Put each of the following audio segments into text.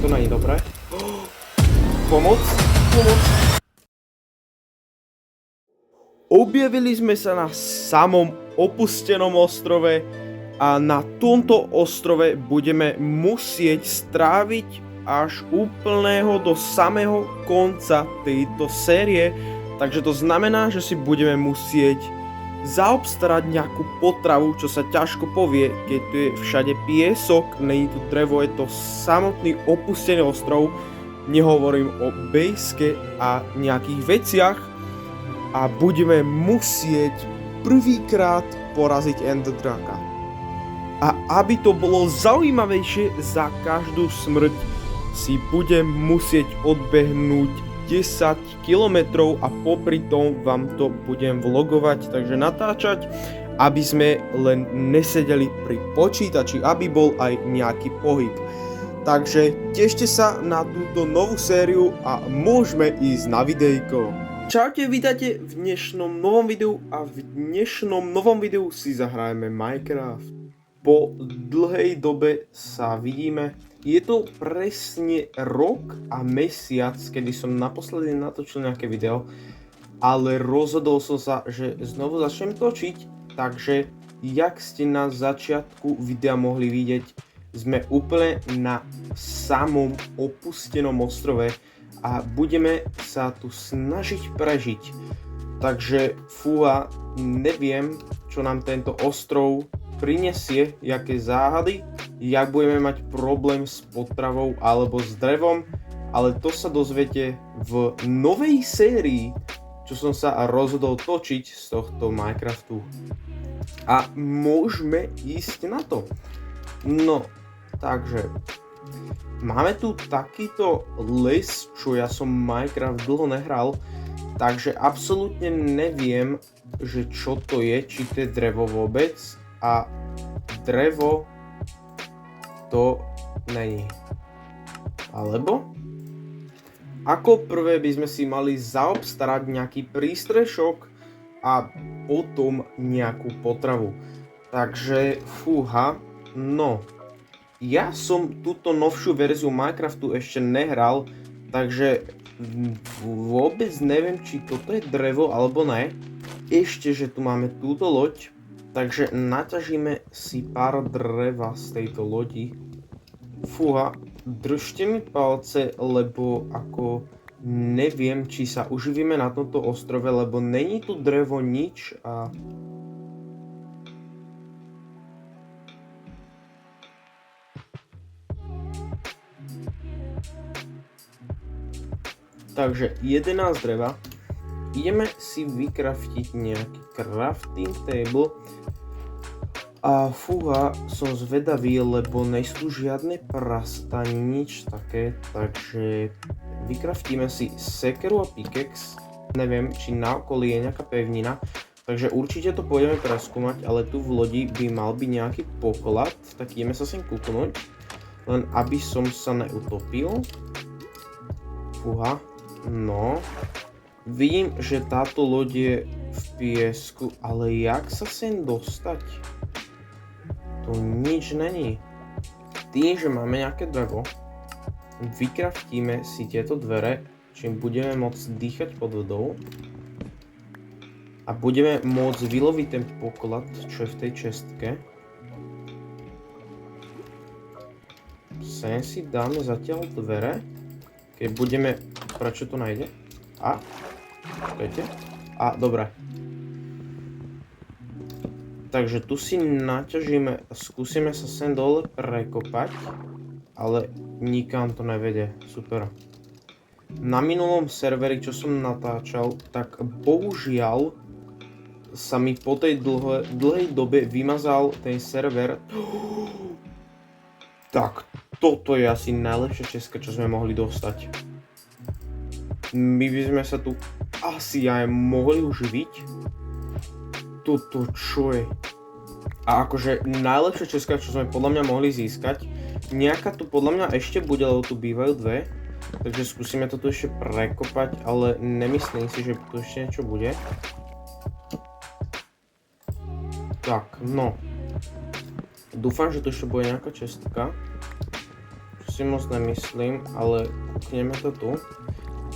to není dobré. Pomoc. Objavili sme sa na samom opustenom ostrove a na tomto ostrove budeme musieť stráviť až úplného do samého konca tejto série. Takže to znamená, že si budeme musieť zaobstarať nejakú potravu, čo sa ťažko povie, keď tu je všade piesok, není tu drevo, je to samotný opustený ostrov. Nehovorím o bejske a nejakých veciach. A budeme musieť prvýkrát poraziť Ender Draka. A aby to bolo zaujímavejšie, za každú smrť si budem musieť odbehnúť 10 km a popri tom vám to budem vlogovať, takže natáčať, aby sme len nesedeli pri počítači, aby bol aj nejaký pohyb. Takže tešte sa na túto novú sériu a môžeme ísť na videjko. Čaute, vítajte v dnešnom novom videu a v dnešnom novom videu si zahrajeme Minecraft. Po dlhej dobe sa vidíme. Je to presne rok a mesiac, kedy som naposledy natočil nejaké video, ale rozhodol som sa, že znovu začnem točiť, takže jak ste na začiatku videa mohli vidieť, sme úplne na samom opustenom ostrove a budeme sa tu snažiť prežiť. Takže fúha, neviem, čo nám tento ostrov prinesie, jaké záhady, jak budeme mať problém s potravou alebo s drevom, ale to sa dozviete v novej sérii, čo som sa rozhodol točiť z tohto Minecraftu. A môžeme ísť na to. No, takže máme tu takýto les, čo ja som Minecraft dlho nehral, takže absolútne neviem, že čo to je, či to je drevo vôbec, a drevo to není. Alebo? Ako prvé by sme si mali zaobstarať nejaký prístrešok a potom nejakú potravu. Takže fúha, no. Ja som túto novšiu verziu Minecraftu ešte nehral, takže vôbec neviem, či toto je drevo alebo ne. Ešte, že tu máme túto loď, takže naťažíme si pár dreva z tejto lodi. Fúha, držte mi palce, lebo ako neviem, či sa uživíme na tomto ostrove, lebo není tu drevo nič a takže 11 dreva. Ideme si vykraftiť nejaký crafting table. A fúha, som zvedavý, lebo nejsú žiadne prasta, nič také. Takže vykraftíme si sekeru a pickaxe. Neviem, či na okolí je nejaká pevnina. Takže určite to pôjdeme preskúmať, ale tu v lodi by mal byť nejaký poklad. Tak ideme sa sem kúknúť. Len aby som sa neutopil. Fúha. No, vidím, že táto loď je v piesku, ale jak sa sem dostať? To nič není. Tým, že máme nejaké drevo, vykraftíme si tieto dvere, čím budeme môcť dýchať pod vodou a budeme môcť vyloviť ten poklad, čo je v tej čestke. Sem si dáme zatiaľ dvere. Keď budeme, prečo to nájde? A, počkajte. A, dobre. Takže tu si naťažíme, skúsime sa sem dole prekopať, ale nikam to nevede. Super. Na minulom serveri, čo som natáčal, tak bohužiaľ sa mi po tej dlhej dobe vymazal ten server. Tak, toto je asi najlepšia česka, čo sme mohli dostať. My by sme sa tu asi aj mohli uživiť. Toto čo je? A akože najlepšia česka, čo sme podľa mňa mohli získať. Nejaká tu podľa mňa ešte bude, lebo tu bývajú dve. Takže skúsime to tu ešte prekopať, ale nemyslím si, že tu ešte niečo bude. Tak, no. Dúfam, že tu ešte bude nejaká čestka. Čo si moc nemyslím, ale kúkneme to tu.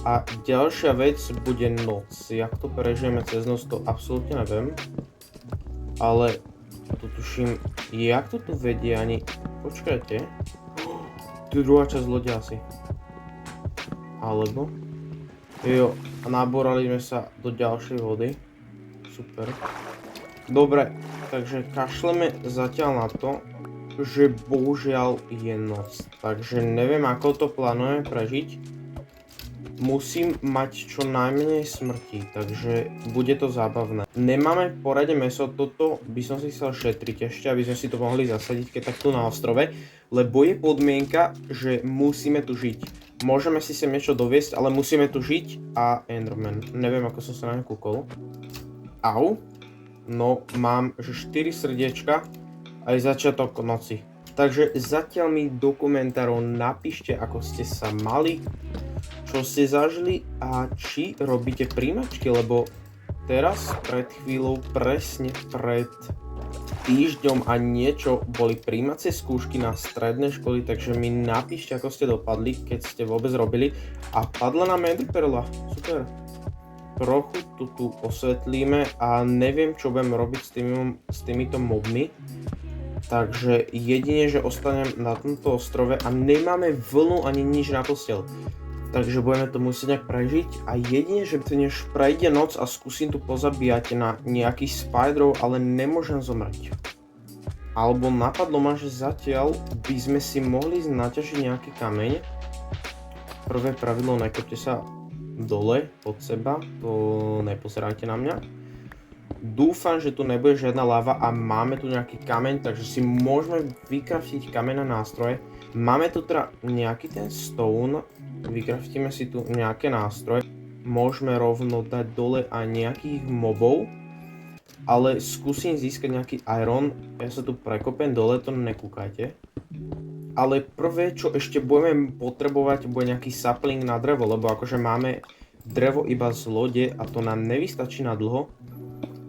A ďalšia vec bude noc. Jak to prežijeme cez noc, to absolútne neviem. Ale tu tuším, jak to tu vedie ani... Počkajte. Tu je druhá časť lode asi. Alebo... Jo, a naborali sme sa do ďalšej vody. Super. Dobre, takže kašleme zatiaľ na to, že bohužiaľ je noc. Takže neviem, ako to plánujeme prežiť. Musím mať čo najmenej smrti, takže bude to zábavné. Nemáme v porade meso, toto by som si chcel šetriť ešte, aby sme si to mohli zasadiť, keď takto na ostrove. Lebo je podmienka, že musíme tu žiť. Môžeme si sem niečo doviesť, ale musíme tu žiť a Enderman. Neviem, ako som sa na ňu kúkol. Au. No, mám že 4 srdiečka aj začiatok noci. Takže zatiaľ mi do komentárov napíšte, ako ste sa mali, čo ste zažili a či robíte príjmačky, lebo teraz pred chvíľou, presne pred týždňom a niečo boli príjmacie skúšky na stredné školy, takže mi napíšte, ako ste dopadli, keď ste vôbec robili. A padla nám enderperla, super. Trochu tu osvetlíme a neviem, čo budem robiť s týmito mobmi. Takže jedine, že ostanem na tomto ostrove a nemáme vlnu ani nič na posteľ. Takže budeme to musieť nejak prežiť a jedine, že než prejde noc a skúsim tu pozabíjať na nejakých spiderov, ale nemôžem zomrieť. Alebo napadlo ma, že zatiaľ by sme si mohli naťažiť nejaký kameň. Prvé pravidlo, nekopte sa dole pod seba, to nepozerajte na mňa. Dúfam, že tu nebude žiadna lava a máme tu nejaký kameň, takže si môžeme vykraftiť kamenné nástroje. Máme tu teda nejaký ten stone, vykraftíme si tu nejaké nástroje. Môžeme rovno dať dole aj nejakých mobov, ale skúsim získať nejaký iron. Ja sa tu prekopem dole, to nekúkajte. Ale prvé, čo ešte budeme potrebovať, bude nejaký sapling na drevo, lebo akože máme drevo iba z lode a to nám nevystačí na dlho.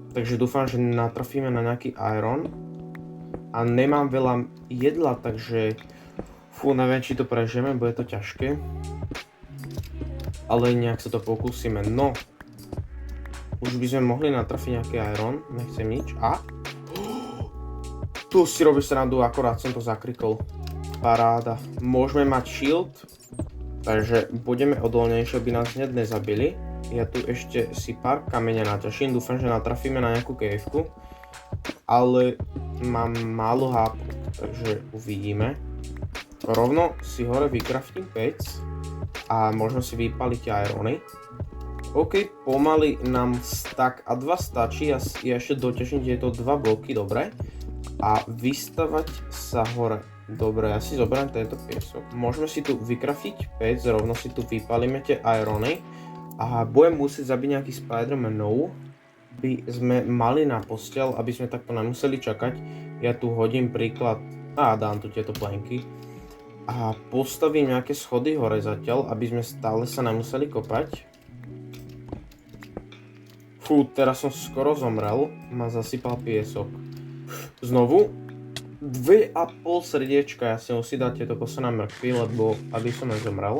Takže dúfam, že natrafíme na nejaký iron. A nemám veľa jedla, takže... Fú, neviem, či to prežijeme, bude to ťažké. Ale nejak sa to pokúsime. No. Už by sme mohli natrafiť nejaký iron. Nechcem nič. A? Tu si robíš srandu, akorát som to zakrikol. Paráda. Môžeme mať shield. Takže budeme odolnejšie, aby nás hneď nezabili. Ja tu ešte si pár kameňa naťažím, dúfam, že natrafíme na nejakú caveku. Ale mám málo HP, takže uvidíme. Rovno si hore vykraftím pec a možno si vypaliť irony. OK, pomaly nám stack a 2 stačí, ja ešte doťažím tieto 2 bloky, dobre. A vystavať sa hore. Dobre, ja si zoberiem tento piesok. Môžeme si tu vykraftiť pec, rovno si tu vypalíme tie irony. A budem musieť zabiť nejaký Spidermanov, by sme mali na posteľ, aby sme takto nemuseli čakať. Ja tu hodím príklad, dám tu tieto plenky. A postavím nejaké schody hore zatiaľ, aby sme stále sa nemuseli kopať. Fú, teraz som skoro zomrel, ma zasypal piesok. Znovu, 2,5 srdiečka, ja si musím dať tieto posledné mrkvy, lebo aby som nezomrel.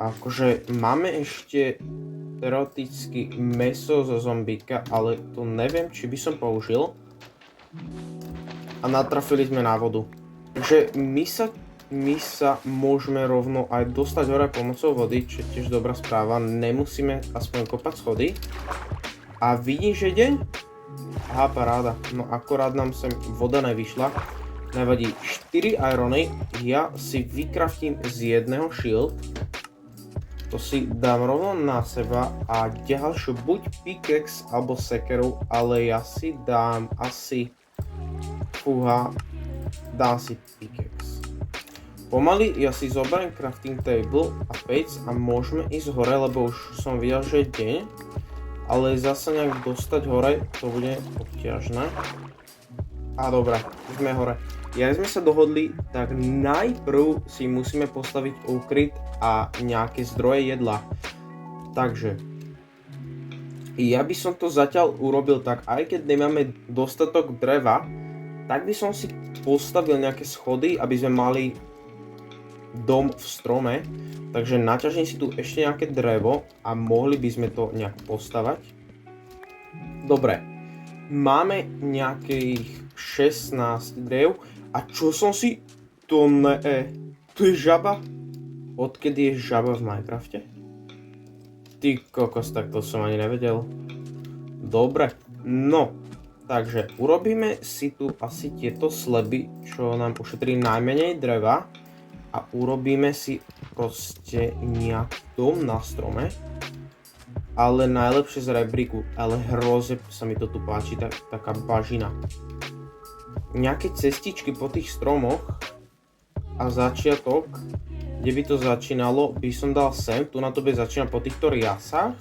Akože máme ešte teoreticky mäso zo zombíka, ale to neviem, či by som použil. A natrafili sme na vodu. Takže my sa môžeme rovno aj dostať hore pomocou vody, čo je tiež dobrá správa. Nemusíme aspoň kopať schody. A vidím, že deň? Aha, paráda. No akorát nám sem voda nevyšla. Nevadí. 4 irony. Ja si vykraftím z jedného shield. To si dám rovno na seba a ďalšiu buď pickaxe alebo sekeru, ale ja si dám asi... dám si pickaxe. Pomaly ja si zoberiem crafting table a pec a môžeme ísť hore, lebo už som videl, že je deň. Ale zase nejak dostať hore, to bude obťažné. A dobré, sme hore. Ja sme sa dohodli, tak najprv si musíme postaviť úkryt a nejaké zdroje jedla. Takže ja by som to zatiaľ urobil tak, aj keď nemáme dostatok dreva, tak by som si postavil nejaké schody, aby sme mali dom v strome. Takže naťažím si tu ešte nejaké drevo a mohli by sme to nejak postavať. Dobre, máme nejakých 16 drev. A čo som si... To ne... Tu je žaba? Odkedy je žaba v Minecrafte? Ty kokos, tak to som ani nevedel. Dobre, no. Takže urobíme si tu asi tieto sleby, čo nám ušetrí najmenej dreva. A urobíme si proste nejaký dom na strome. Ale najlepšie z rebríku, ale hrozne sa mi to tu páči, taká bažina. Nejaké cestičky po tých stromoch a začiatok, kde by to začínalo, by som dal sem, tu na to by začínať po týchto riasách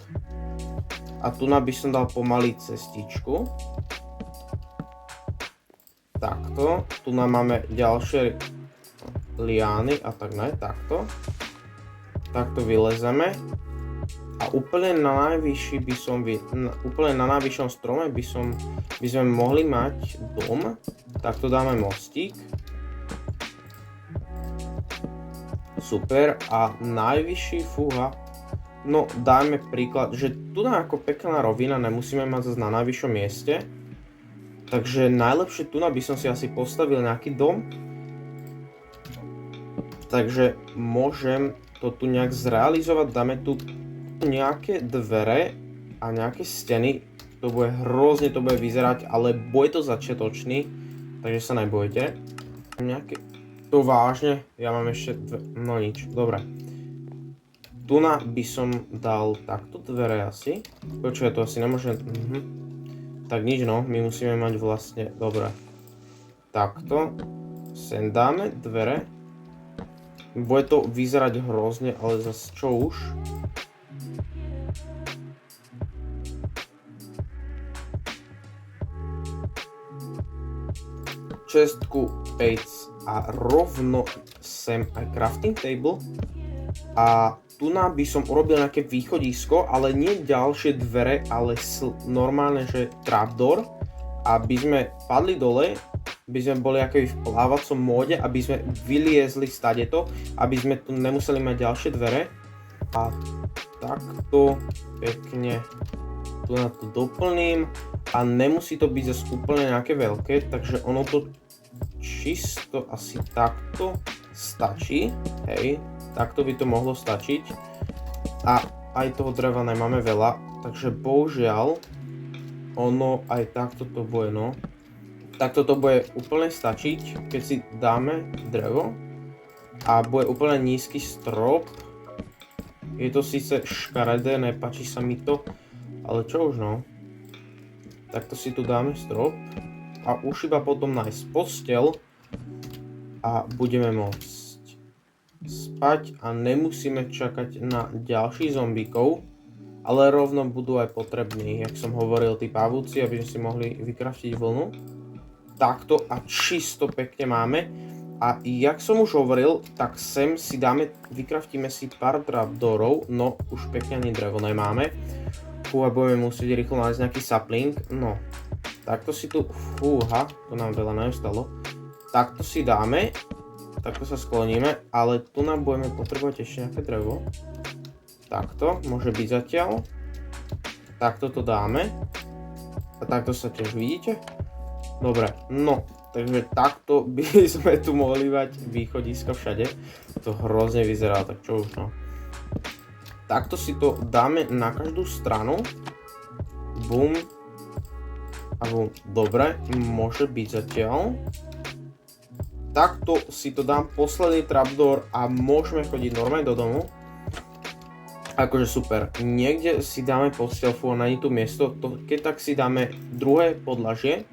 a tu na by som dal pomaly cestičku. Takto, tu nám máme ďalšie liány a tak ne, takto. Takto vylezeme. A úplne na najvyšší úplne na najvyššom strome by sme mohli mať dom. Takto dáme mostík. Super. A najvyšší, fúha. No dajme príklad, že tu ako pekná rovina nemusíme mať zase na najvyššom mieste. Takže najlepšie tu by som si asi postavil nejaký dom. Takže môžem to tu nejak zrealizovať. Dáme tu nejaké dvere a nejaké steny, to bude hrozne to bude vyzerať, ale bude to začiatočný, takže sa nebojte. Nejaké, to vážne, ja mám ešte no nič, dobre. Tu by som dal takto dvere asi, počuj, to asi nemôžem, tak nič no, my musíme mať vlastne, dobre. Takto, sem dáme dvere, bude to vyzerať hrozne, ale zase čo už. Čestku, pec a rovno sem aj crafting table. A tu by som urobil nejaké východisko, ale nie ďalšie dvere, ale normálne, že trapdoor. Aby sme padli dole, aby sme boli ako v plávacom móde, aby sme vyliezli stadeto, aby sme tu nemuseli mať ďalšie dvere. A takto pekne tu na to doplním. A nemusí to byť zase úplne nejaké veľké, takže ono to čisto asi takto stačí, hej, takto by to mohlo stačiť a aj toho dreva nemáme veľa, takže bohužiaľ ono aj takto to bude, no, takto to bude úplne stačiť, keď si dáme drevo a bude úplne nízky strop, je to síce škaredé, nepáči sa mi to, ale čo už no, takto si tu dáme strop a už iba potom nájsť posteľ a budeme môcť spať a nemusíme čakať na ďalších zombíkov, ale rovno budú aj potrební, jak som hovoril, tí pavúci, aby sme si mohli vykraftiť vlnu. Takto a čisto pekne máme a jak som už hovoril, tak sem si vykraftíme si pár trapdoorov, no už pekne ani drevo nemáme. Fúha, budeme musieť rýchlo nájsť nejaký sapling, no. Takto si tu, fúha, to nám veľa neostalo. Takto si dáme, takto sa skloníme, ale tu nám budeme potrebovať ešte nejaké drevo. Takto, môže byť zatiaľ. Takto to dáme. A takto sa tiež vidíte. Dobre, no, takže takto by sme tu mohli mať východisko všade. To hrozne vyzerá, tak čo už no. Takto si to dáme na každú stranu. Bum. A bum. Dobre, môže byť zatiaľ. Takto si to dám posledný trapdoor a môžeme chodiť normálne do domu. Akože super. Niekde si dáme posteľ, fú, na tu miesto, keď tak si dáme druhé podlažie.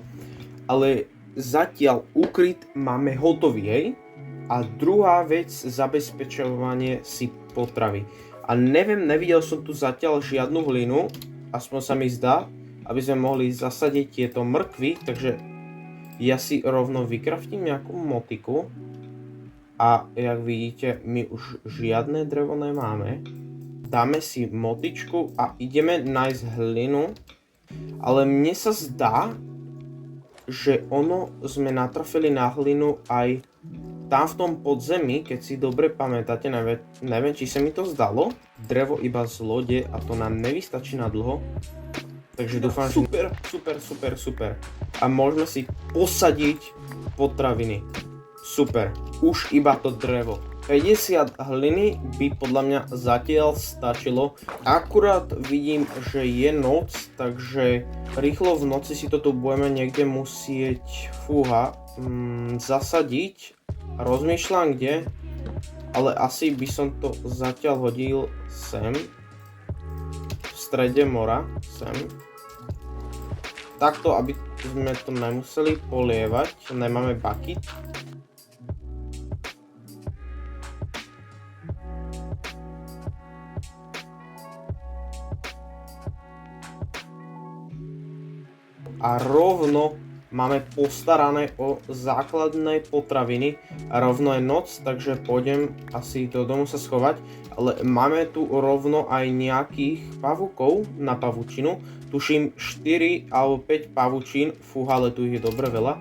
Ale zatiaľ ukryt máme hotový, hej. A druhá vec, zabezpečovanie si potravy. A neviem, nevidel som tu zatiaľ žiadnu hlinu, aspoň sa mi zdá, aby sme mohli zasadiť tieto mrkvy, takže ja si rovno vykraftím nejakú motiku a jak vidíte, my už žiadne drevo nemáme. Dáme si motičku a ideme nájsť hlinu, ale mne sa zdá, že sme natrafili na hlinu aj tam v tom podzemí, keď si dobre pamätáte, neviem, či sa mi to zdalo, drevo iba z lode a to nám nevystačí na dlho. Takže dúfam, že super. A môžeme si posadiť potraviny. Super, už iba to drevo. 50 hliny by podľa mňa zatiaľ stačilo. Akurát vidím, že je noc, takže rýchlo v noci si to tu budeme niekde musieť zasadiť. Rozmýšľam kde, ale asi by som to zatiaľ hodil sem. V strede mora, sem. Takto, aby sme to nemuseli polievať, nemáme bucket. A rovno máme postarané o základné potraviny. A rovno je noc, takže pôjdem asi do domu sa schovať. Ale máme tu rovno aj nejakých pavúkov na pavučinu. Tuším 4 alebo 5 pavučín. Fúha, ale tu ich je dobre veľa.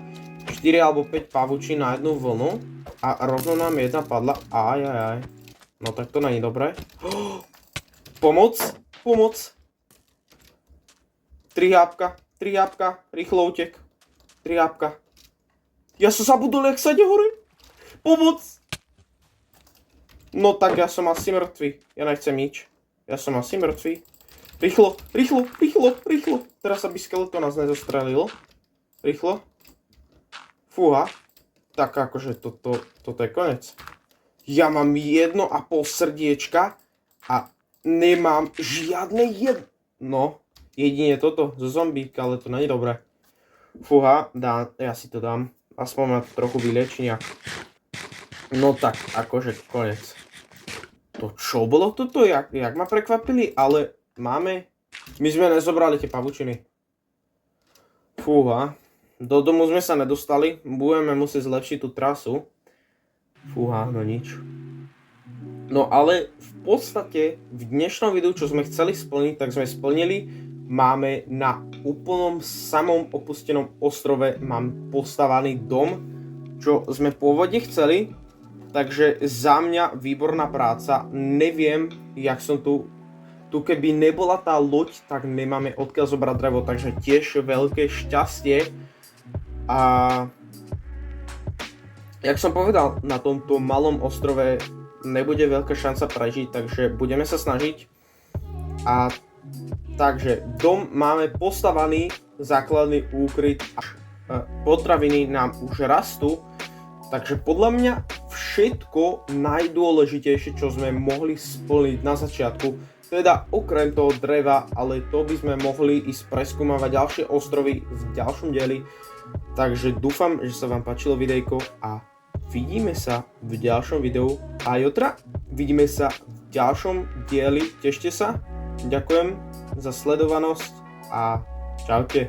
4 alebo 5 pavučín na jednu vlnu. A rovno nám jedna padla. Ajajaj. No tak to není dobré. Pomoc. 3 jápka, rýchlo utek. 3 jápka. Ja som zabudol, jak sa ide hore. Pomoc. No tak ja som asi mŕtvy. Ja nechcem nič. Ja som asi mŕtvy. Rýchlo. Teraz aby skeleton nás nezostrelil. Rýchlo. Fúha. Tak akože toto je konec. Ja mám 1,5 srdiečka a nemám žiadne jedno. Jedine toto zo zombíka, ale to není dobré. Fúha, ja si to dám. Aspoň ma to trochu vylieči nejak. No tak, akože konec. To čo bolo toto? Jak ma prekvapili? Ale máme... My sme nezobrali tie pavučiny. Fúha. Do domu sme sa nedostali. Budeme musieť zlepšiť tú trasu. Fúha, no nič. No ale v podstate v dnešnom videu, čo sme chceli splniť, tak sme splnili. Máme na úplnom samom opustenom ostrove postavaný dom, čo sme pôvodne chceli. Takže za mňa výborná práca. Neviem, jak som tu keby nebola tá loď, tak nemáme odkiaľ zobrať drevo, takže tiež veľké šťastie. A jak som povedal, na tomto malom ostrove nebude veľká šanca prežiť, takže budeme sa snažiť. A takže dom máme postavaný, základný úkryt, potraviny nám už rastú, takže podľa mňa všetko najdôležitejšie, čo sme mohli splniť na začiatku, teda okrem toho dreva, ale to by sme mohli ísť preskúmavať ďalšie ostrovy v ďalšom dieli. Takže dúfam, že sa vám páčilo videjko a vidíme sa v ďalšom videu a jutra vidíme sa v ďalšom dieli. Tešte sa, ďakujem za sledovanosť a čaute.